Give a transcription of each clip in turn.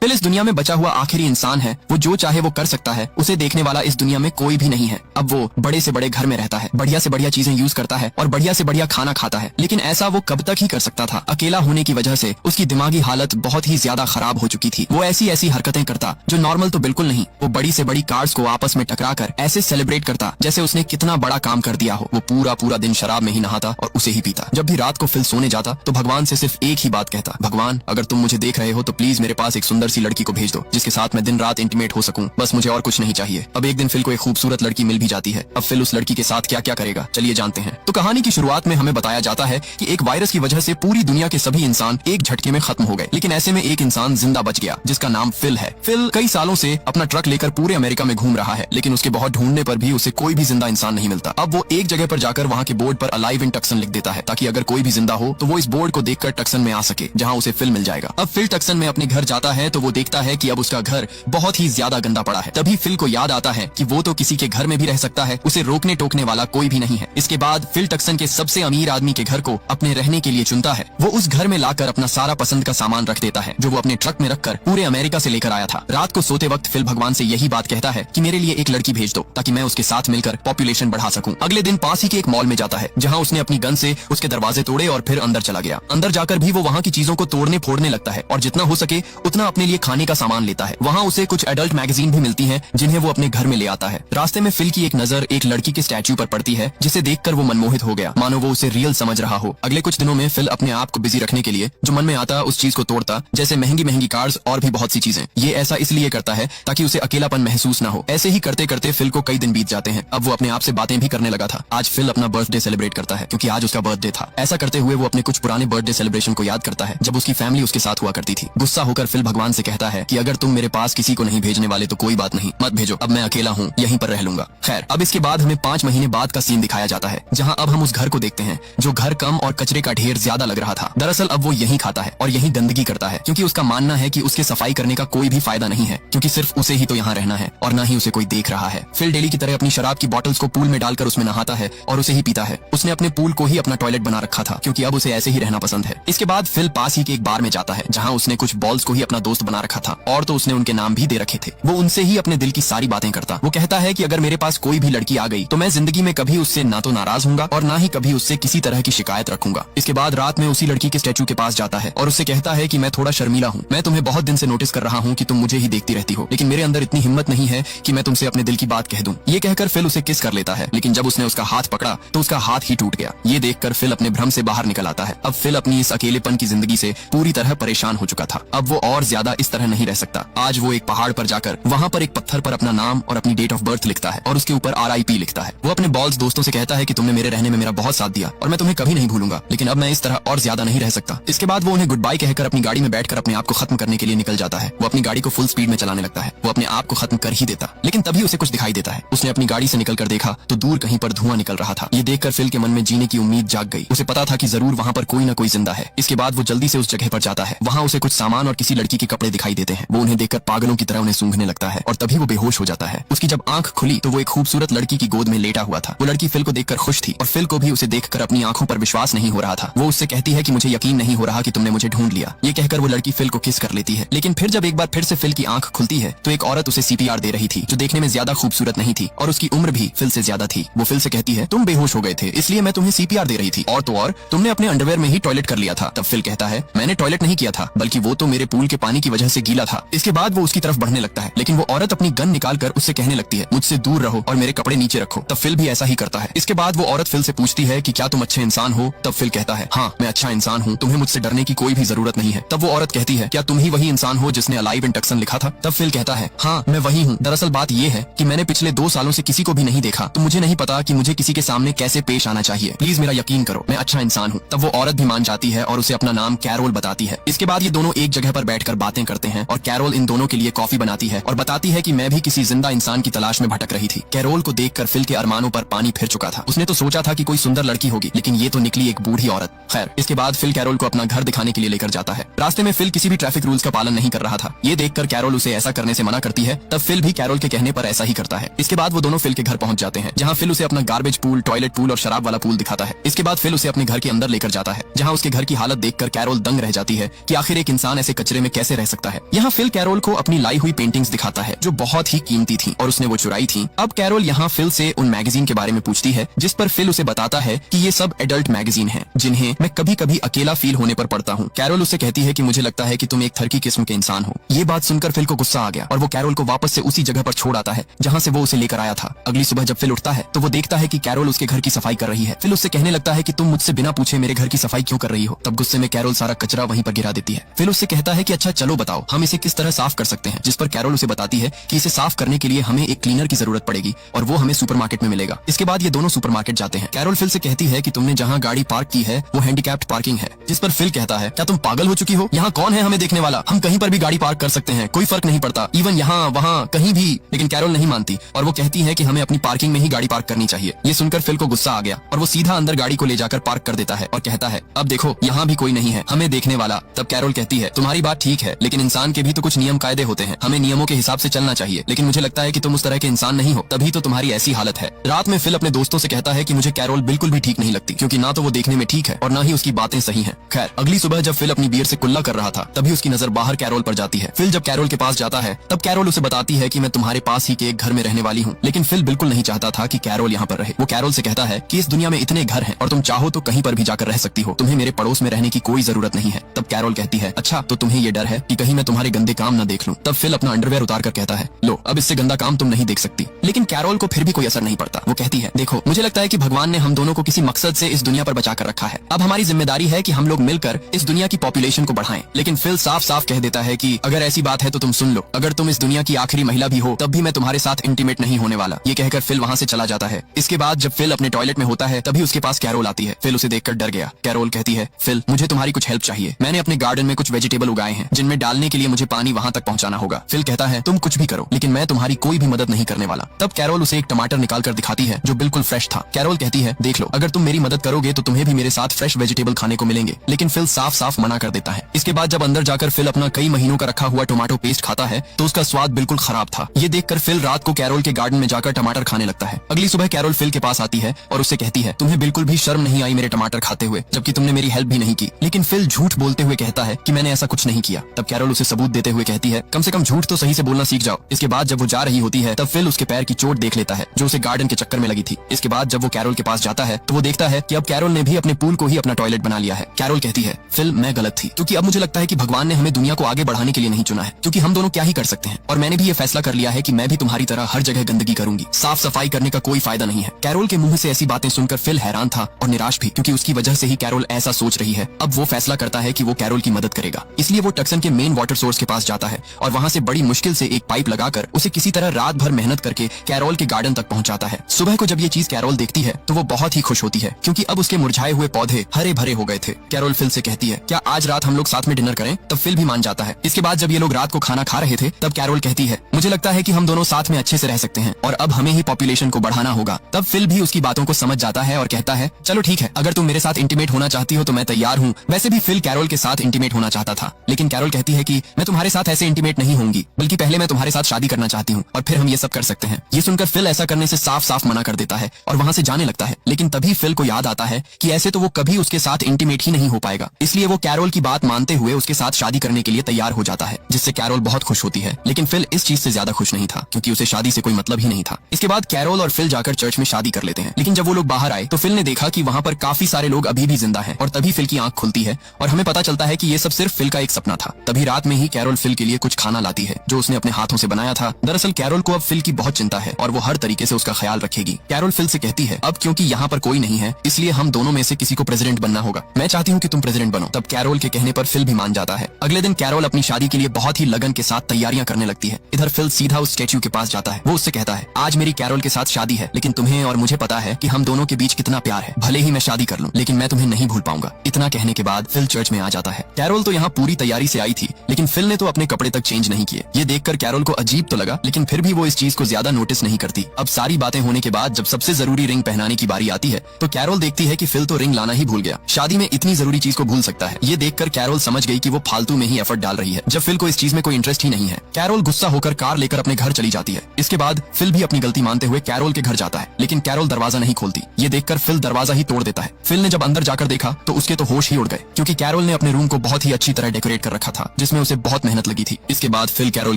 Fill इस दुनिया में बचा हुआ आखिरी इंसान है। वो जो चाहे वो कर सकता है, उसे देखने वाला इस दुनिया में कोई भी नहीं है। अब वो बड़े से बड़े घर में रहता है, बढ़िया से बढ़िया चीजें यूज करता है और बढ़िया से बढ़िया खाना खाता है। लेकिन ऐसा वो कब तक ही कर सकता था? अकेला होने की वजह से उसकी दिमागी हालत बहुत ही ज्यादा खराब हो चुकी थी। वो ऐसी ऐसी हरकतें करता जो नॉर्मल तो बिल्कुल नहीं। वो बड़ी से बड़ी कार्स को आपस में टकरा कर ऐसे सेलिब्रेट करता जैसे उसने कितना बड़ा काम कर दिया हो। वो पूरा पूरा दिन शराब में ही नहाता और उसे ही पीता। जब भी रात को फिल सोने जाता तो भगवान से सिर्फ एक ही बात कहता, भगवान अगर तुम मुझे देख रहे हो तो प्लीज मेरे पास एक सुंदर सी लड़की को भेज दो जिसके साथ मैं दिन रात इंटीमेट हो सकूं। बस मुझे और कुछ नहीं चाहिए। अब एक दिन फिल को एक खूबसूरत लड़की मिल भी जाती है। अब फिल उस लड़की के साथ क्या क्या करेगा, चलिए जानते हैं। तो कहानी की शुरुआत में हमें बताया जाता है कि एक वायरस की वजह से पूरी दुनिया के सभी इंसान एक झटके में खत्म हो गए, लेकिन ऐसे में एक इंसान जिंदा बच गया जिसका नाम फिल है। फिल कई सालों से अपना ट्रक लेकर पूरे अमेरिका में घूम रहा है, लेकिन उसके बहुत ढूंढने पर भी उसे कोई भी जिंदा इंसान नहीं मिलता। अब वो एक जगह पर जाकर वहाँ के बोर्ड पर अलाइव इन टक्सन लिख देता है ताकि अगर कोई भी जिंदा हो तो वो इस बोर्ड को देखकर टक्सन में आ सके जहाँ उसे फिल मिल जाएगा। अब फिल टक्सन में अपने घर जाता है तो वो देखता है कि अब उसका घर बहुत ही ज्यादा गंदा पड़ा है। तभी फिल को याद आता है कि वो तो किसी के घर में भी रह सकता है, उसे रोकने टोकने वाला कोई भी नहीं है। इसके बाद फिल टक्सन के सबसे अमीर आदमी के घर को अपने रहने के लिए चुनता है। वो उस घर में लाकर अपना सारा पसंद का सामान रख देता है जो वो अपने ट्रक में रखकर पूरे अमेरिका से लेकर आया था। रात को सोते वक्त फिल भगवान से यही बात कहता है कि मेरे लिए एक लड़की भेज दो ताकि मैं उसके साथ मिलकर पॉपुलेशन बढ़ा सकूं। अगले दिन पास ही के एक मॉल में जाता है जहाँ उसने अपनी गन से उसके दरवाजे तोड़े और फिर अंदर चला गया। अंदर जाकर भी वो वहाँ की चीजों को तोड़ने फोड़ने लगता है और जितना हो सके उतना अपने लिए खाने का सामान लेता है। वहाँ उसे कुछ एडल्ट मैगजीन भी मिलती हैं जिन्हें वो अपने घर में ले आता है। रास्ते में फिल की एक नजर एक लड़की के स्टैच्यू पर पड़ती है जिसे देखकर वो मनमोहित हो गया, मानो वो उसे रियल समझ रहा हो। अगले कुछ दिनों में फिल अपने आप को बिजी रखने के लिए जो मन में आता उस चीज को तोड़ता, जैसे महंगी महंगी कार्स और भी बहुत सी चीजें। ये ऐसा इसलिए करता है ताकि उसे अकेलापन महसूस न हो। ऐसे ही करते करते फिल को कई दिन बीत जाते हैं। अब वो अपने आप से बातें भी करने लगा था। आज फिल अपना बर्थडे सेलिब्रेट करता है क्योंकि आज उसका बर्थडे था। ऐसा करते हुए वो अपने कुछ पुराने बर्थडे सेलिब्रेशन को याद करता है जब उसकी फैमिली उसके साथ हुआ करती थी। गुस्सा होकर फिल भगवान से कहता है कि अगर तुम मेरे पास किसी को नहीं भेजने वाले तो कोई बात नहीं, मत भेजो, अब मैं अकेला हूँ, यहीं पर रह लूंगा। खैर, अब इसके बाद हमें 5 महीने बाद का सीन दिखाया जाता है जहाँ अब हम उस घर को देखते हैं जो घर कम और कचरे का ढेर ज्यादा लग रहा था। दरअसल अब वो यहीं खाता है और यहीं गंदगी करता है क्योंकि उसका मानना है कि उसके सफाई करने का कोई भी फायदा नहीं है क्योंकि सिर्फ उसे ही तो यहाँ रहना है और न ही उसे कोई देख रहा है। फिल डेली की तरह अपनी शराब की बॉटल्स को पूल में डालकर उसमें नहाता है और उसे ही पीता है। उसने अपने पूल को ही अपना टॉयलेट बना रखा था क्योंकि अब उसे ऐसे ही रहना पसंद है। इसके बाद फिल पास ही के एक बार में जाता है जहाँ उसने कुछ बॉल्स को ही अपना दोस्त बना रखा था और तो उसने उनके नाम भी दे रखे थे। वो उनसे ही अपने दिल की सारी बातें करता। वो कहता है कि अगर मेरे पास कोई भी लड़की आ गई तो मैं जिंदगी में कभी उससे ना तो नाराज हूंगा और ना ही कभी उससे किसी तरह की शिकायत रखूंगा। इसके बाद रात में उसी लड़की के स्टैचू के पास जाता है और उससे कहता है कि मैं थोड़ा शर्मीला हूँ, मैं तुम्हें बहुत दिन से नोटिस कर रहा हूँ कि तुम मुझे ही देखती रहती हो, लेकिन मेरे अंदर इतनी हिम्मत नहीं है कि मैं तुमसे अपने दिल की बात कह दूं। ये कहकर फिल उसे किस कर लेता है, लेकिन जब उसने उसका हाथ पकड़ा तो उसका हाथ ही टूट गया। ये देखकर फिल अपने भ्रम से बाहर निकल आता है। अब फिल अपनी इस अकेलेपन की जिंदगी से पूरी तरह परेशान हो चुका था। अब वो और ज्यादा इस तरह नहीं रह सकता। आज वो एक पहाड़ पर जाकर वहाँ पर एक पत्थर पर अपना नाम और अपनी डेट ऑफ बर्थ लिखता है और उसके ऊपर RIP लिखता है। वो अपने बॉल्स दोस्तों से कहता है कि तुमने मेरे रहने में मेरा बहुत साथ दिया और मैं तुम्हें कभी नहीं भूलूंगा, लेकिन अब मैं इस तरह और ज्यादा नहीं रह सकता। इसके बाद वो उन्हें गुड बाय कहकर अपनी गाड़ी में बैठकर अपने आप को खत्म करने के लिए निकल जाता है। वो अपनी गाड़ी को फुल स्पीड में चलाने लगता है। वो अपने आप को खत्म कर ही देता, लेकिन तभी उसे कुछ दिखाई देता है। उसने अपनी गाड़ी से निकलकर देखा तो दूर कहीं पर धुआं निकल रहा था। ये देखकर फिल के मन में जीने की उम्मीद जाग गई। उसे पता था कि जरूर वहाँ पर कोई न कोई जिंदा है। इसके बाद वो जल्दी से उस जगह पर जाता है। वहाँ उसे कुछ सामान और किसी लड़की के कपड़े दिखाई देते हैं। वो उन्हें देखकर पागलों की तरह उन्हें सूंघने लगता है और तभी वो बेहोश हो जाता है। उसकी जब आंख खुली तो वो एक खूबसूरत लड़की की गोद में लेटा हुआ था। वो लड़की फिल को देखकर खुश थी और फिल को भी उसे देखकर अपनी आंखों पर विश्वास नहीं हो रहा था। वो उससे कहती है कि मुझे यकीन नहीं हो रहा कि तुमने मुझे ढूंढ लिया। ये कहकर वो लड़की फिल को किस कर लेती है, लेकिन फिर जब एक बार फिर से फिल की आंख खुलती है तो एक औरत उसे CPR दे रही थी जो देखने में ज्यादा खूबसूरत नहीं थी और उसकी उम्र भी फिल से ज्यादा थी। वो फिल से कहती है तुम बेहोश हो गए थे इसलिए मैं तुम्हें CPR दे रही थी और तो और तुमने अपने अंडरवेयर में ही टॉयलेट कर लिया था। तब फिल कहता है मैंने टॉयलेट नहीं किया था बल्कि वो तो मेरे पूल के पानी की वजह से गीला था। इसके बाद वो उसकी तरफ बढ़ने लगता है, लेकिन वो औरत अपनी गन निकालकर उससे कहने लगती है मुझसे दूर रहो और मेरे कपड़े नीचे रखो। तब फिल भी ऐसा ही करता है। इसके बाद वो औरत फिल से पूछती है कि क्या तुम अच्छे इंसान हो? तब फिल कहता है हाँ मैं अच्छा इंसान हूँ, तुम्हें मुझसे डरने की कोई भी जरूरत नहीं है। तब वो औरत कहती है क्या तुम ही वही इंसान हो जिसने अलाइव इन टक्सन लिखा था? तब फिल कहता है हाँ मैं वही हूँ। दरअसल बात ये है कि मैंने पिछले 2 सालों से किसी को भी नहीं देखा तो मुझे नहीं पता कि मुझे किसी के सामने कैसे पेश आना चाहिए। प्लीज मेरा यकीन करो, मैं अच्छा इंसान हूँ। तब वो औरत भी मान जाती है और उसे अपना नाम कैरोल बताती है। इसके बाद ये दोनों एक जगह पर बैठकर बातें करते हैं और कैरोल इन दोनों के लिए कॉफी बनाती है और बताती है कि मैं भी किसी जिंदा इंसान की तलाश में भटक रही थी। कैरोल को देखकर फिल के अरमानों पर पानी फिर चुका था। उसने तो सोचा था कि कोई सुंदर लड़की होगी, लेकिन ये तो निकली एक बूढ़ी औरत। खैर, इसके बाद फिल कैरोल को अपना घर दिखाने के लिए लेकर जाता है। रास्ते में फिल किसी भी ट्रैफिक रूल्स का पालन नहीं कर रहा था। ये देखकर कैरोल उसे ऐसा करने से मना करती है। तब फिल भी कैरोल के कहने पर ऐसा ही करता है। इसके बाद वो दोनों फिल के घर पहुंच जाते हैं जहाँ फिल उसे अपना गार्बेज पूल, टॉयलेट पूल और शराब वाला पूल दिखाता है। इसके बाद फिल उसे अपने घर के अंदर लेकर जाता है जहाँ उसके घर की हालत देखकर कैरोल दंग रह जाती है कि आखिर एक इंसान ऐसे कचरे में कैसे रह सकता है। यहाँ फिल कैरोल को अपनी लाई हुई पेंटिंग्स दिखाता है जो बहुत ही कीमती थी और उसने वो चुराई थी। अब कैरोल यहाँ फिल से उन मैगजीन के बारे में पूछती है जिस पर फिल उसे बताता है कि ये सब एडल्ट मैगजीन हैं जिन्हें मैं कभी कभी अकेला फील होने पर पढ़ता हूँ। कैरोल उससे कहती है कि मुझे लगता है कि तुम एक थरकी किस्म के इंसान हो। ये बात सुनकर फिल को गुस्सा आ गया और वो कैरोल को वापस से उसी जगह पर छोड़ आता है जहाँ से वो उसे लेकर आया था। अगली सुबह जब फिल उठता है तो वो देखता है कि कैरोल उसके घर की सफाई कर रही है। फिल उससे कहने लगता है कि तुम मुझसे बिना पूछे मेरे घर की सफाई क्यों कर रही हो। तब गुस्से में कैरोल सारा कचरा वहीं पर गिरा देती है। फिल उससे कहता है कि अच्छा चलो बताओ हम इसे किस तरह साफ कर सकते हैं, जिस पर कैरोल उसे बताती है कि इसे साफ करने के लिए हमें एक क्लीनर की जरूरत पड़ेगी और वो हमें सुपरमार्केट में मिलेगा। इसके बाद ये दोनों सुपरमार्केट जाते हैं। कैरोल फिल से कहती है कि तुमने जहाँ गाड़ी पार्क की है वो हैंडीकैप्ड पार्किंग है, जिस पर फिल कहता है क्या तुम पागल हो चुकी हो, यहाँ कौन है हमें देखने वाला, हम कहीं पर भी गाड़ी पार्क कर सकते हैं, कोई फर्क नहीं पड़ता, इवन यहाँ वहाँ कहीं भी। लेकिन कैरोल नहीं मानती और वो कहती है कि हमें अपनी पार्किंग में ही गाड़ी पार्क करनी चाहिए। ये सुनकर फिल को गुस्सा आ गया और वो सीधा अंदर गाड़ी को ले जाकर पार्क कर देता है और कहता है अब देखो यहाँ भी कोई नहीं है हमें देखने वाला। तब कैरोल कहती है तुम्हारी बात ठीक है लेकिन इंसान के भी तो कुछ नियम कायदे होते हैं, हमें नियमों के हिसाब से चलना चाहिए, लेकिन मुझे लगता है कि तुम उस तरह के इंसान नहीं हो तभी तो तुम्हारी ऐसी हालत है। रात में फिल अपने दोस्तों से कहता है कि मुझे कैरोल बिल्कुल भी ठीक नहीं लगती क्योंकि ना तो वो देखने में ठीक है और ना ही उसकी बातें सही हैं। खैर अगली सुबह जब फिल अपनी बियर से कुल्ला कर रहा था तभी उसकी नजर बाहर कैरोल पर जाती है। फिल जब कैरोल के पास जाता है तब कैरोल उसे बताती है कि मैं तुम्हारे पास ही के एक घर में रहने वाली हूँ, लेकिन फिल बिल्कुल नहीं चाहता था कि कैरोल यहाँ पर रहे। वो कैरोल से कहता है कि इस दुनिया में इतने घर हैं और तुम चाहो तो कहीं पर भी जाकर रह सकती हो, तुम्हें मेरे पड़ोस में रहने की कोई जरूरत नहीं है। तब कैरोल कहती है अच्छा तो तुम्हें ये डर है कि कहीं मैं तुम्हारे गंदे काम न देख लूं। तब फिल अपना अंडरवेयर उतार कर कहता है लो अब इससे गंदा काम तुम नहीं देख सकती। लेकिन कैरोल को फिर भी कोई असर नहीं पड़ता। वो कहती है देखो मुझे लगता है कि भगवान ने हम दोनों को किसी मकसद से इस दुनिया पर बचा कर रखा है, अब हमारी जिम्मेदारी है कि हम लोग मिलकर इस दुनिया की पॉपुलेशन को बढ़ाएं। लेकिन फिल साफ साफ कह देता है कि अगर ऐसी बात है तो तुम सुन लो, अगर तुम इस दुनिया की आखिरी महिला भी हो तब भी मैं तुम्हारे साथ इंटीमेट नहीं होने वाला। ये कहकर फिल वहाँ से चला जाता है। इसके बाद जब फिल अपने टॉयलेट में होता है तभी उसके पास कैरोल आती है। फिल उसे देखकर डर गया। कैरोल कहती है फिल मुझे तुम्हारी कुछ हेल्प चाहिए, मैंने अपने गार्डन में कुछ वेजिटेबल उगाए हैं जिनमें डालने के लिए मुझे पानी वहाँ तक पहुँचाना होगा। फिल कहता है तुम कुछ भी करो लेकिन मैं तुम्हारी कोई भी मदद नहीं करने वाला। तब कैरोल उसे एक टमाटर निकाल कर दिखाती है जो बिल्कुल फ्रेश था। कैरोल कहती है देख लो अगर तुम मेरी मदद करोगे तो तुम्हें भी मेरे साथ फ्रेश वेजिटेबल खाने को मिलेंगे, लेकिन फिल साफ साफ मना कर देता है। इसके बाद जब अंदर जाकर फिल अपना कई महीनों का रखा हुआ टोमेटो पेस्ट खाता है तो उसका स्वाद बिल्कुल खराब था। ये देखकर फिल रात को कैरोल के गार्डन में जाकर टमाटर खाने लगता है। अगली सुबह कैरोल फिल के पास आती है और उससे कहती है तुम्हें बिल्कुल भी शर्म नहीं आई मेरे टमाटर खाते हुए, जबकि तुमने मेरी हेल्प भी नहीं की। लेकिन फिल झूठ बोलते हुए कहता है कि मैंने ऐसा कुछ नहीं किया। तब कैरोल उसे सबूत देते हुए कहती है कम से कम झूठ तो सही से बोलना सीख जाओ। इसके बाद जब वो जा रही होती है तब फिल उसके पैर की चोट देख लेता है जो उसे गार्डन के चक्कर में लगी थी। इसके बाद जब वो कैरोल के पास जाता है तो वो देखता है कि अब कैरोल ने भी अपने पूल को ही अपना टॉयलेट बना लिया है। कैरोल कहती है फिल मैं गलत थी क्योंकि अब मुझे लगता है कि भगवान ने हमें दुनिया को आगे बढ़ाने के लिए नहीं चुना है, क्योंकि हम दोनों क्या ही कर सकते हैं और मैंने भी ये फैसला कर लिया है कि मैं भी तुम्हारी तरह हर जगह गंदगी करूंगी, साफ सफाई करने का कोई फायदा नहीं है। कैरोल के मुंह से ऐसी बातें सुनकर फिल हैरान था और निराश भी, क्योंकि उसकी वजह से ही कैरोल ऐसा सोच रही है। अब वो फैसला करता है कि वो कैरोल की मदद करेगा, इसलिए वो टक्सन के मेन वाटर सोर्स के पास जाता है और वहाँ से बड़ी मुश्किल से एक पाइप लगाकर उसे किसी तरह रात भर मेहनत करके कैरोल के गार्डन तक पहुँचाता है। सुबह को जब ये चीज कैरोल देखती है तो वो बहुत ही खुश होती है क्योंकि अब उसके मुरझाए हुए पौधे हरे भरे हो गए थे। कैरोल फिल से कहती है क्या आज रात हम लोग साथ में डिनर करें? तब फिल भी मान जाता है। इसके बाद जब ये लोग रात को खाना खा रहे थे तब कैरोल कहती है मुझे लगता है कि हम दोनों साथ में अच्छे से रह सकते हैं और अब हमें ही पॉपुलेशन को बढ़ाना होगा। तब फिल भी उसकी बातों को समझ जाता है और कहता है चलो ठीक है, अगर तुम मेरे साथ इंटीमेट होना चाहती हो तो मैं तैयार हूँ। वैसे भी फिल कैरोल के साथ इंटीमेट होना चाहता था, लेकिन कैरोल कहती है कि मैं तुम्हारे साथ ऐसे इंटीमेट नहीं होंगी, बल्कि पहले मैं तुम्हारे साथ शादी करना चाहती हूँ और फिर हम ये सब कर सकते हैं। ये सुनकर फिल ऐसा करने से साफ साफ मना कर देता है और वहाँ से जाने लगता है। लेकिन तभी फिल को याद आता है कि ऐसे तो वो कभी उसके साथ इंटीमेट ही नहीं हो पाएगा, इसलिए वो कैरोल की बात मानते हुए उसके साथ शादी करने के लिए तैयार हो जाता है, जिससे कैरोल बहुत खुश होती है। लेकिन फिल इस चीज से ज्यादा खुश नहीं था क्योंकि उसे शादी से कोई मतलब ही नहीं था। इसके बाद कैरोल और फिल जाकर चर्च में शादी कर लेते हैं। लेकिन जब वो लोग बाहर आए तो फिल ने देखा कि वहाँ पर काफी सारे लोग अभी भी जिंदा हैं और तभी फिल की आंख खुलती है और हमें पता चलता है कि ये सब सिर्फ फिल का एक सपना था। तभी रात में ही कैरोल फिल के लिए कुछ खाना लाती है जो उसने अपने हाथों से बनाया था। दरअसल कैरोल को अब फिल की बहुत चिंता है और वो हर तरीके से उसका ख्याल रखेगी। कैरोल फिल से कहती है अब क्योंकि यहाँ पर कोई नहीं है इसलिए हम दोनों में से किसी को प्रेसिडेंट बनना होगा, मैं चाहती हूँ कि तुम प्रेसिडेंट बनो। तब कैरोल के कहने पर फिल भी मान जाता है। अगले दिन कैरोल अपनी शादी के लिए बहुत ही लगन के साथ तैयारियां करने लगती है। इधर फिल सीधा उस स्टैच्यू के पास जाता है। वो उससे कहता है आज मेरी कैरोल के साथ शादी है, लेकिन तुम्हें और मुझे पता है कि हम दोनों के बीच कितना प्यार है, भले ही मैं शादी कर लूं लेकिन मैं तुम्हें नहीं भूल पाऊंगा। इतना कहने के बाद फिल चर्च में आ जाता है। कैरोल तो यहाँ पूरी तैयारी से आई थी लेकिन फिल ने तो अपने कपड़े तक चेंज नहीं किए। ये देखकर कैरोल को अजीब तो लगा लेकिन फिर भी वो इस चीज को ज्यादा नोटिस नहीं करती। अब सारी बातें होने के बाद जब सबसे जरूरी रिंग पहनाने की बारी आती है तो कैरोल देखती है कि फिल तो रिंग लाना ही भूल गया। शादी में इतनी जरूरी चीज को भूल सकता है। ये देखकर कैरोल समझ गई कि वो फालतू में ही एफर्ट डाल रही है जब फिल को इस चीज में कोई इंटरेस्ट ही नहीं है। कैरोल गुस्सा होकर कार लेकर अपने घर चली जाती है। इसके बाद फिल भी अपनी गलती मानते हुए कैरोल के घर जाता है, लेकिन कैरोल दरवाजा नहीं खोलती। ये देखकर फिल दरवाजा ही तोड़ देता है। फिल ने जब अंदर जाकर देखा तो उसके तो होश ही उड़ गए क्योंकि कैरोल ने अपने रूम को बहुत ही अच्छी तरह डेकोरेट कर रखा था, जिसमें उसे बहुत मेहनत लगी थी। इसके बाद फिल कैरोल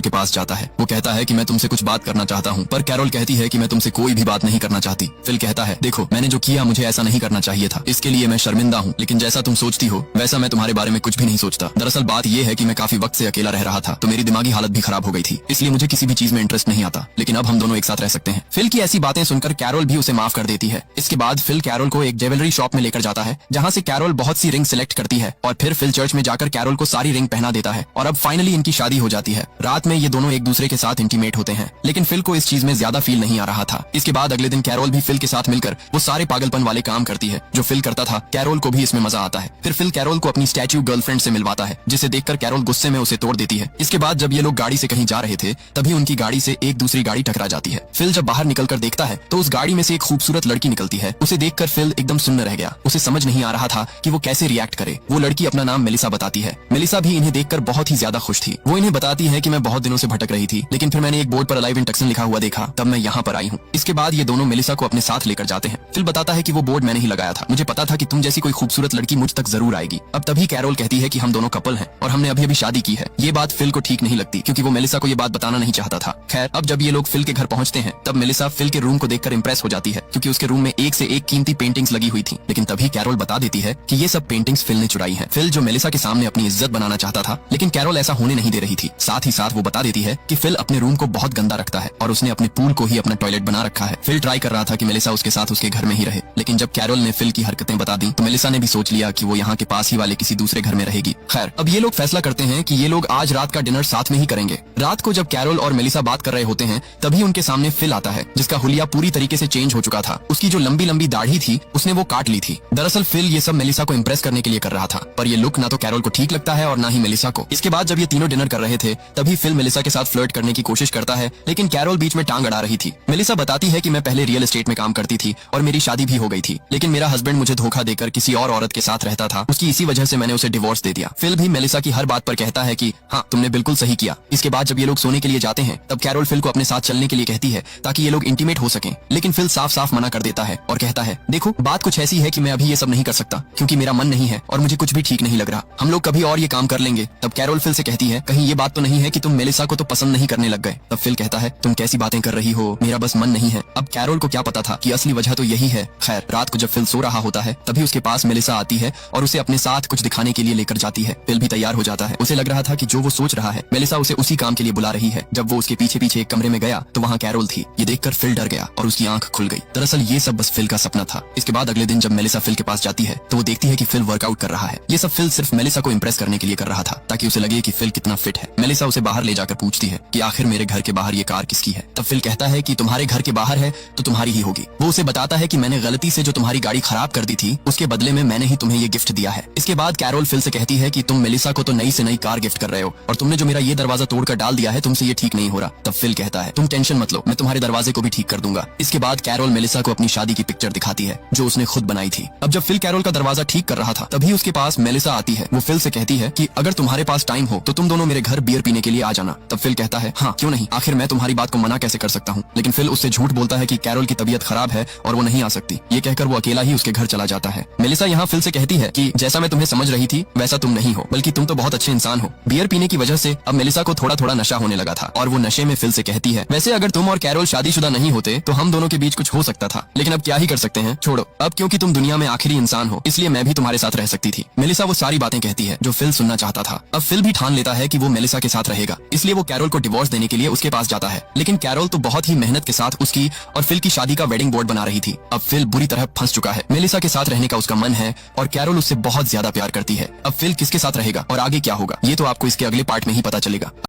के पास जाता है। वो कहता है कि मैं तुमसे कुछ बात करना चाहता हूँ, पर कैरोल कहती है कि मैं तुमसे कोई भी बात नहीं करना चाहती। फिल कहता है, देखो मैंने जो किया मुझे ऐसा नहीं करना चाहिए था, इसके लिए मैं शर्मिंदा हूँ, लेकिन जैसा तुम सोचती हो वैसा मैं तुम्हारे बारे में कुछ भी नहीं सोचता। दरअसल बात यह है कि मैं काफी वक्त से अकेला रह रहा था, तो मेरी दिमागी हालत भी खराब हो गई थी, इसलिए मुझे किसी भी चीज में इंटरेस्ट नहीं आता, लेकिन अब हम दोनों एक साथ रह सकते हैं। फिल की ऐसी बातें सुनकर कैरोल भी उसे माफ कर देती है। इसके बाद फिल कैरोल को एक ज्वेलरी शॉप में लेकर जाता है, जहाँ से कैरोल बहुत सी रिंग सिलेक्ट करती है और फिर फिल चर्च में जाकर कैरोल को सारी रिंग पहना देता है और अब फाइनली इनकी शादी हो जाती है। रात में ये दोनों एक दूसरे के साथ इंटीमेट होते हैं, लेकिन फिल को इस चीज में ज्यादा फील नहीं आ रहा था। इसके बाद अगले दिन कैरोल भी फिल के साथ मिलकर वो सारे पागलपन वाले काम करती है जो फिल करता था। कैरोल को भी इसमें मजा आता है। फिर फिल कैरोल को अपनी स्टैच्यू गर्लफ्रेंड से मिलवाता है, जिसे देखकर कैरोल गुस्से में उसे तोड़ देती है। इसके बाद जब ये लोग गाड़ी से कहीं जा रहे थे, तभी उनकी गाड़ी से एक दूसरी गाड़ी टकरा जाती है। फिल जब बाहर निकलकर देखता है तो उस गाड़ी में से एक खूबसूरत लड़की निकलती है। उसे देखकर फिल एकदम सुन्न रह गया। उसे समझ नहीं आ रहा था कि वो कैसे रिएक्ट करे। वो लड़की अपना नाम मेलिसा बताती है। मेलिसा भी इन्हें देखकर बहुत ही ज्यादा खुश थी। वो इन्हें बताती है कि मैं बहुत दिनों से भटक रही थी, लेकिन फिर मैंने एक बोर्ड पर अलाइव इन टक्सन लिखा हुआ देखा, तब मैं यहाँ पर आई हूँ। इसके बाद ये दोनों मेलिसा को अपने साथ लेकर जाते हैं। फिल बताता है कि वो बोर्ड मैंने ही लगाया था, मुझे पता था कि तुम जैसी कोई खूबसूरत लड़की मुझ तक जरूर आएगी। अब तभी कैरोल कहती है कि हम दोनों कपल हैं और हमने अभी अभी शादी की है। ये बात फिल को ठीक नहीं लगती, क्योंकि वो मेलिसा को ये बात बताना नहीं चाहता था। खैर, अब जब ये लोग फिल के घर पहुंचते हैं, तब मेलिसा फिल के रूम को देखकर इंप्रेस हो जाती है, क्योंकि उसके रूम में एक से एक कीमती पेंटिंग्स लगी हुई थी। लेकिन तभी कैरोल बता देती है कि ये सब पेंटिंग्स फिल ने चुराई हैं। फिल जो मेलिसा के सामने अपनी इज्जत बनाना चाहता था, लेकिन कैरोल ऐसा होने नहीं दे रही थी। साथ ही साथ वो बता देती है कि फिल अपने रूम को बहुत गंदा रखता है और उसने अपने पूल को ही अपना टॉयलेट बना रखा है। फिल ट्राई कर रहा था कि मेलिसा उसके साथ उसके घर में ही रहे, लेकिन जब कैरोल ने फिल की हरकतें बता दी तो मेलिसा ने भी सोच लिया कि वो यहाँ के पास ही वाले किसी दूसरे घर में रहेगी। खैर, अब ये लोग फैसला करते हैं कि ये लोग आज रात का डिनर साथ में ही करेंगे। रात को जब कैरोल और मेलिसा बात कर रहे होते हैं, तभी उनके सामने फिल आता है, जिसका हुलिया पूरी तरीके से चेंज हो चुका था। उसकी जो लंबी लंबी दाढ़ी थी उसने वो काट ली थी। दरअसल फिल ये सब मेलिसा को इम्प्रेस करने के लिए कर रहा था, पर ये लुक ना तो कैरोल को ठीक लगता है और ना ही मेलिसा को। इसके बाद जब ये तीनों डिनर कर रहे थे, तभी फिल मेलिसा के साथ फ्लर्ट करने की कोशिश करता है, लेकिन कैरोल बीच में टांग अड़ा रही थी। मेलिसा बताती है कि मैं पहले रियल एस्टेट में काम करती थी और मेरी शादी भी हो गई थी, लेकिन मेरा हस्बैंड मुझे धोखा देकर किसी और औरत के साथ रहता था, उसकी इसी वजह से मैंने उसे डिवोर्स दे दिया। फिल भी मेलिसा की हर बात पर कहता है कि हाँ, तुमने बिल्कुल सही किया। इसके बाद जब ये लोग सोने के लिए जाते हैं, तब कैरोल फिल को अपने साथ चलने के लिए कहती है ताकि ये लोग इंटीमेट हो सकें, लेकिन फिल साफ साफ मना कर देता है और कहता है, देखो बात कुछ ऐसी है कि मैं अभी ये सब नहीं कर सकता, क्योंकि मेरा मन नहीं है और मुझे कुछ भी ठीक नहीं लग रहा। हम लोग कभी और ये काम कर लेंगे। तब कैरोल फिल से कहती है, कहीं ये बात तो नहीं है कि तुम मेलिसा को तो पसंद नहीं करने लग गए। तब फिल कहता है, तुम कैसी बातें कर रही हो, मेरा बस मन नहीं है। अब कैरोल को क्या पता था कि असली वजह तो यही है। खैर, रात को जब फिल सो रहा होता है, तभी उसके पास मेलिसा आती है और उसे अपने साथ कुछ दिखाने के लिए लेकर जाती है। फिल भी तैयार हो जाता है। उसे लग रहा था कि जो वो सोच रहा है, मेलिसा उसे उसी काम के लिए बुला रही है। जब वो उसके पीछे पीछे एक कमरे में गया तो वहाँ कैरोल थी। ये देखकर फिल डर गया और उसकी आंख खुल गई। दरअसल ये सब बस फिल का सपना था। इसके बाद अगले दिन जब मेलिसा फिल के पास जाती है, तो वो देखती है कि फिल वर्कआउट कर रहा है। ये सब फिल सिर्फ मेलिसा को इम्प्रेस करने के लिए कर रहा था, ताकि उसे लगे कि फिल कितना फिट है। मेलिसा उसे बाहर ले जाकर पूछती है कि आखिर मेरे घर के बाहर ये कार किसकी है। तब फिल कहता है कि तुम्हारे घर के बाहर है तो तुम्हारी ही होगी। वो उसे बताता है कि मैंने गलती से जो तुम्हारी गाड़ी खराब कर दी थी, उसके बदले में मैंने ही तुम्हें ये गिफ्ट दिया है। इसके बाद कैरोल फिल से कहती है कि तुम मेलिसा को तो नई से नई कार गिफ्ट कर रहे हो और तुमने जो मेरा ये दरवाजा तोड़कर डाल दिया है, तुमसे ये ठीक नहीं हो रहा। तब फिल कहता है, तुम टेंशन मत लो, मैं तुम्हारे दरवाजे को भी ठीक कर दूंगा। इसके बाद कैरोल मेलिसा को अपनी शादी की पिक्चर दिखाती है जो उसने खुद बनाई थी। अब जब फिल कैरोल का दरवाजा ठीक कर रहा था, तभी उसके पास मेलिसा आती है। वो फिल से कहती है कि अगर तुम्हारे पास टाइम हो तो तुम दोनों मेरे घर बियर पीने के लिए आ जाना। तब फिल कहता है, हाँ क्यों नहीं, आखिर मैं तुम्हारी बात को मना कैसे कर सकता हूँ। लेकिन फिल उससे झूठ बोलता है कि कैरोल की तबीयत खराब है और वो नहीं आ सकती। ये कहकर वो अकेला ही उसके घर चला जाता है। मेलिसा यहाँ फिल से कहती है कि जैसा मैं तुम्हें समझ रही थी वैसा तुम नहीं हो, बल्कि तुम तो बहुत अच्छे इंसान हो। बियर पीने की वजह से अब मेलिसा को थोड़ा थोड़ा नशा होने लगा था और वो नशे में फिल से कहती है, वैसे अगर तुम और कैरोल शादीशुदा नहीं होते तो हम दोनों के बीच कुछ हो सकता था, लेकिन अब क्या ही कर सकते हैं, छोड़ो। अब क्योंकि तुम दुनिया में आखिरी इंसान हो, इसलिए मैं भी तुम्हारे साथ रह सकती थी। मेलिसा वो सारी बातें कहती है जो फिल सुनना चाहता था। अब फिल भी ठान लेता है कि वो मेलिसा के साथ रहेगा, इसलिए वो कैरोल को डिवोर्स देने के लिए उसके पास जाता है। लेकिन कैरोल तो बहुत ही मेहनत के साथ उसकी और फिल की शादी का वेडिंग बोर्ड बना रही थी। अब फिल बुरी तरह फंस चुका है। मेलिसा के साथ रहने का उसका मन है और कैरोल उससे बहुत ज्यादा प्यार करती है। अब फिल किसके साथ रहेगा और आगे क्या होगा, ये तो आपको इसके अगले पार्ट में ही पता चलेगा।